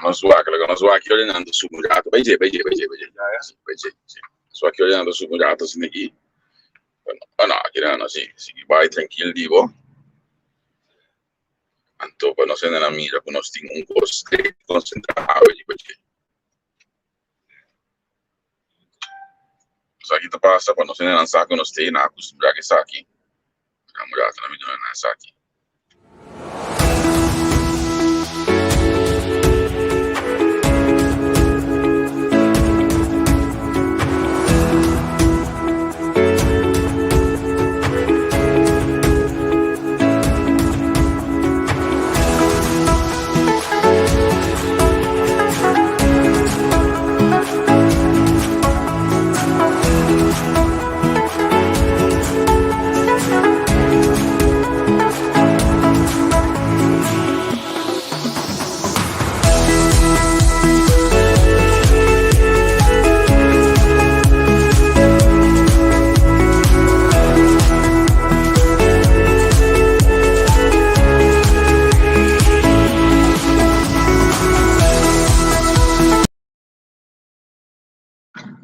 Não zoar aqui olhando o suco gato. Vai dizer. Só aqui olhando o suco gato assim aqui. Não, aqui não, assim. Vai tranquilo, digo. Então, para não ser na mira, que nós temos gosto de concentrar. Isso aqui tá passa para não ser na saco, nós temos na acostumar que está aqui. A mulher tá na mídia na saco.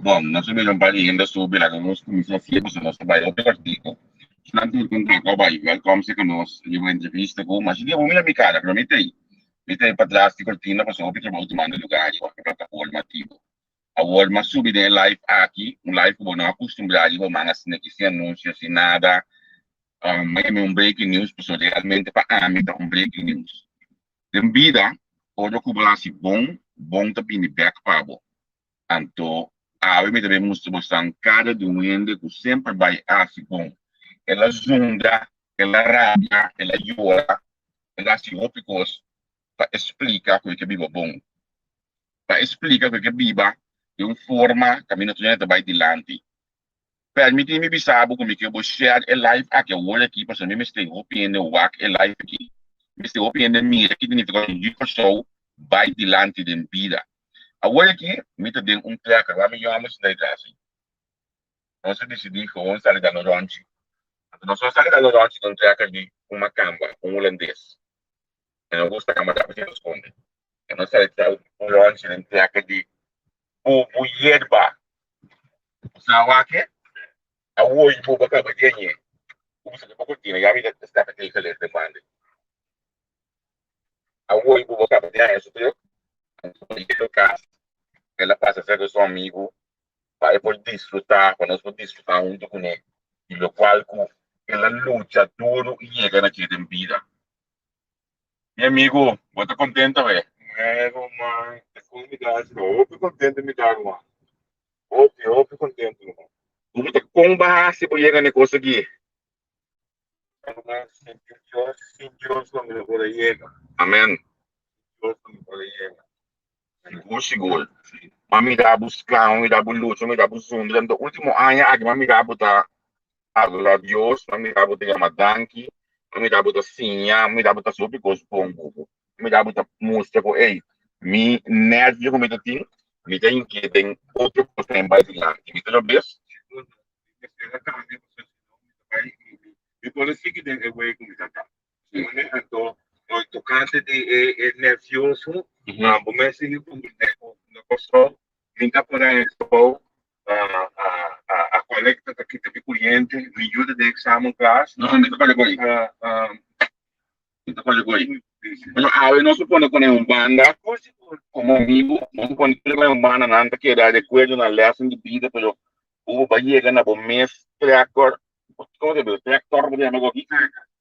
Bom, nós subimos para ainda subir lá, nós começamos a fazer, porque nós trabalhamos pelo artigo. Se não tem contato com o bairro, welcome se conosco, eu vou entrevista com, mas eu vou me lembrar, cara, prometei. Metei para trás de cortina, para só para outro mando lugar, eu a plataforma ativo. A Walmart subir em live aqui, live que eu não acostumado, eu mando assim, que sem anúncios, sem nada. Mas é breaking news, pessoal, realmente para mim, um breaking news. De vida, pode acumular se bom também de back para você. Então, me também mostrar cada doente que sempre vai assim bom. Ela zunga, ela rabia, ela llora, ela se opicos para explicar o que é bom. Para explicar o que é biba de uma forma que a minha doente vai adiante. Permite-me bisar como que eu vou share a live aqui, eu vou aqui, para me estar opinião o a live aqui. Me estar opinião minha que significa que o show vai adiante de vida. Agora aqui, me tem tracker, lá me chamamos de assim. Nós decidimos que vamos sair da Noronchi. Nós vamos sair da Noronchi com um tracker de uma camba, um holandês. Eu não gosto da camba da pessoa esconde. Eu não saio da Noronchi com um tracker de o yerba. Sabe o que? A oi, o bacana de ganhar. Como se fosse cortina, já me está para aquele que demanda. A oi, o bacana de ganhar, isso tudo. No caso, ela passa a ser seu amigo. Para poder desfrutar, para nós poder desfrutar junto com ele. E lo qual ela luta duro e chega naquela vida. Meu amigo, eu estou contente, velho. É, mano, é comunidade, não. Eu fico contente de me dar, mano. Eu fico contente, mano. Como te comba se pode chegar negócio aqui? Se Deus não me for aí, Amém. Deus não me for aí. Seguro. Mami dá buscar, mami dá luta, mami dá buscar. Durante o último ano, a mami dá botar a Deus, mami dá botar a danke, mami dá botar sinha, mami dá botar sobre coisa bom, mami dá botar música, ei, me nerd como eu tenho, me tem que tem outro coisa em base lá, me tem bem. E por isso que tem que ver com isso, tá? Então, o tocante de nervioso, vou me ensinar como no costo, liga por aí, a colecta que teve cliente, me ajuda de exame classe. Não, me toca agora. Me toca agora. Eu não suponho que é banda, como amigo, não suponho que é banda, nada que era de acordo na lesson de vida, pero o vai chegar na bom mês, tracker, como se diz, tracker, podia me conseguir,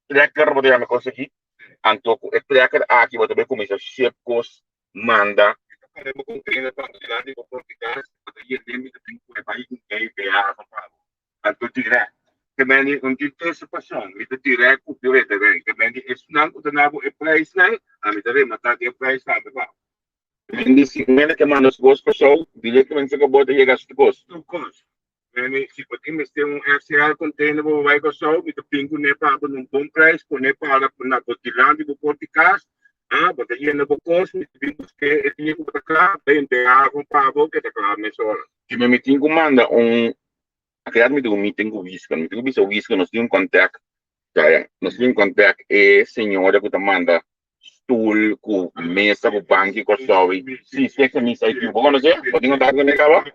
tracker, podia me conseguir, então, o tracker aqui, vou também começar a ser cos, manda, Queremos cumprir la cantidad de oportunidades que el límite de país que vea alto dirá que meni un tipo situação me dirá que o pior também que meni é não o nabo é price não a me também matar que é price sabe ba meni se meni que manda os gostos pessoal diretamente que bota chegar os gostos meni se pode me ter FCL container vou vai com só me pingo ne para um bom price com ne para na cotilhão do podcast. Porque aí no bocos, vimos que tinha que botar bem de água para a boca, daquela mesora. Que me meeting manda criar-me de meeting com Visca, me tenho visto Visca, nós tínhamos contato, nós tínhamos contato, senhora que te manda stoel, com mesa, com banco, com sobe. Sim, se é que me sai aqui, vou conhecer? Pode encontrar com ele, cara? Ok.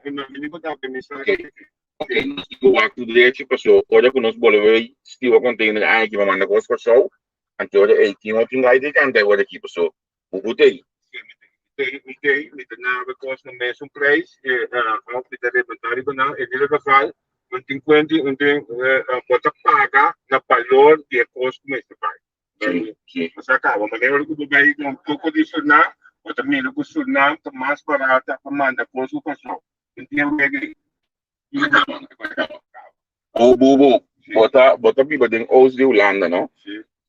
Ok, nós temos o acto direito, pessoal. Olha que nós bolamos, se o container, aí que vai mandar coisa com show. Então, olha, aí tinha outro lugar de cantar agora aqui, pessoal. O botei. Met de name kost nog mensen een prijs, ook met de repertoire banaan. In ieder geval, want in kwestie, wat te paga, na valor die kost met de prijs. Sim. Mas acaba, mas eu não vai um pouco disso na, ou também não custa na, tá mais barata para mandar coisa com show. Então, O bubo, bota biba din Oost de Hollanda, no?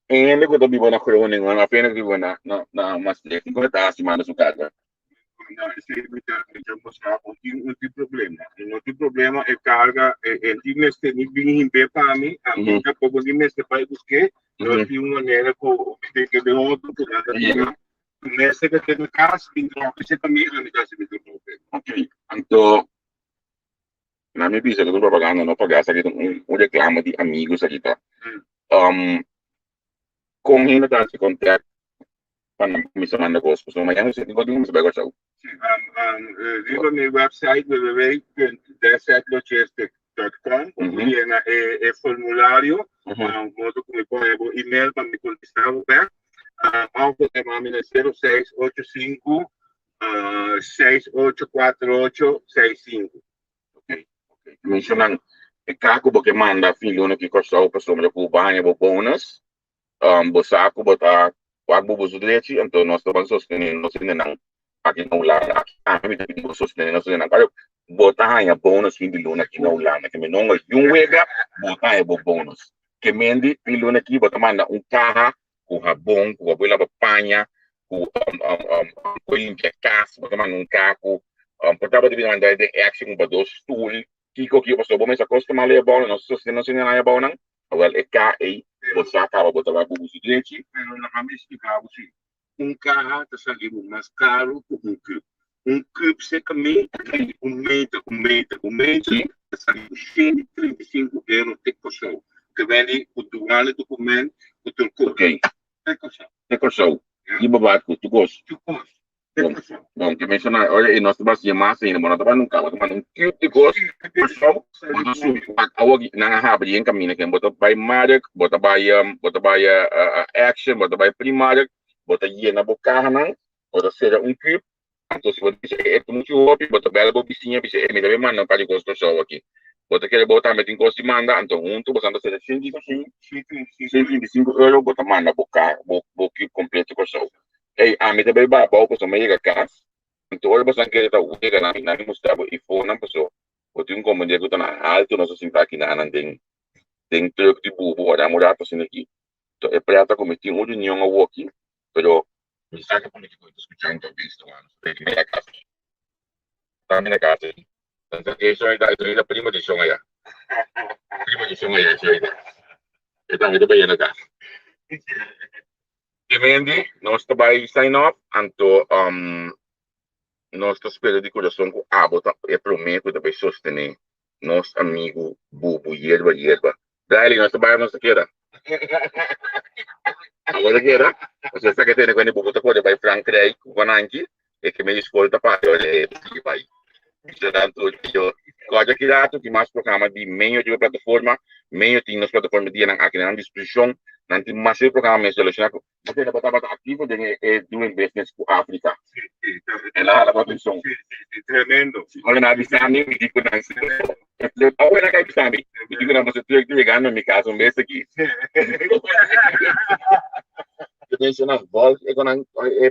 En hindi ko to biba na Groningen, na pena biba na mas leki ko taas si Mano Sukata. Não tem problema. Não tem problema, é carga, é times que nem vêm bem para mim, a mim que pouco times que vai buscar, não tem uma maneira que de outro que nada. Mas que tem no caso, então, você também é no caso de problema. Ok, então, na minha visão, eu propaganda não pagar, sabe, reclamo de amigos aqui, tá? Com ainda tá se contato, para me chamar negócio, so, mas eu não sei, digo, mas vai gostar. Liga meu website www.desetlogistic.com, onde é formulário, modo como põe o e-mail para me contestar o pé. Algo é uma 0685 684865. Ok. Mencionando, é caco porque manda filho no que costou a pessoa de Cuba, o bônus, bosaco, botar wag bubuso direito, então nós estamos sustentando, nós não aqui no lado, aqui também temos sustentando, nós não quero botar aí a bônus fim de luna aqui no lado, que me não é wega, botar aí o bônus, que mendi fim de luna aqui, botar manda carro, com rabão, com a boila panha, com limpar casa, botar manda carro, portava de mandar de action para dois stool, kiko que passou, bom, mas a costa malha bom, nós sustentamos não é bom não, well, é cá aí você acaba botando bubuso direito, pero na minha explicar assim, carro está saindo mais caro que cube. Cube se caminha, meter, está saindo 135 euros de pessoa. Que vem o dual documento, o teu ok, é pessoa, e babado que tu gosta. Bom, que mencionar, olha, e nós estamos de massa ainda, mas nós estamos num carro, estamos num cube de gosto, pessoal, bota subir, awag na habri yung kami na kaya bota by Marek, bota by Action, bota by Primark, bota yan na bukahan ng, bota sila cube, então se você é muito óbvio, bota bela bobicinha, bisa me deve mandar para gosto só aqui. Bota que bota mas tem gosto manda, então você anda ser 125 euros, bota manda buka, cube completo com só. Ei, a me deve babau com mega casa. Então olha você que tá o que na mostrava e fone na pessoa. Bota como dia que tá na alto, nós assim tá aqui na andem. Tem truque de bubo, olha mulher passando aqui. Então é prata como tem um reunião ao aqui, pero me saca político escutando visto lá, tem que me casa. Tá na casa. Então isso aí da prima de chão aí. Prima de chão aí, isso aí. Então ele vai na casa. Depende, nós trabalhamos sign up, então nós estamos esperando de coração com a bota é prometo de sostener nosso amigo bubu hierba. Daí nós trabalhamos aqui era. Agora que era, você sabe que tem quando bubu tá pode vai Frankrijk, Guananki, e que me escolta para olha que vai. Portanto, eu gosto que dá que mais programa de meio de plataforma, meio de nas plataformas de aqui na disposição, nanti masih programa selecionar porque ele bota ativo de doing business com África. Ela a posição. Tremendo. Olha na visão me digo não sei. Olha na cabeça me digo não você tem que ligar no meu caso mês aqui. Eu mencionar volta é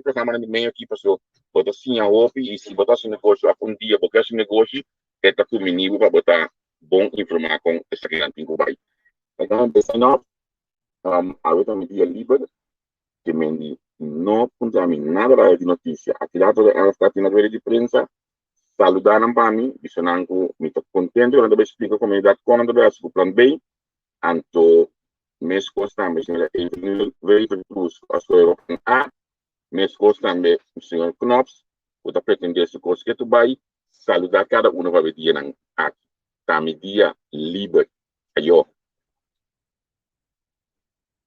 programa de meio aqui pessoal. Bota assim a roupa e se botar seu negócio a dia porque esse negócio é tá com menino para botar bom informar com essa que não tem que vai. Então pensando ahorita me dia libre que me no punta nada de notícia. Aqui lá toda ela está na rede de prensa saludaram para mim, dizendo que me estou contente, eu não explico a comunidade como não deve ser plano B, então meus costas também veio para os europeus A, meus costas também o senhor Knops, o da pretender se coisa que tu vai saludar cada um vai dia na aqui, tá me dia libre, aí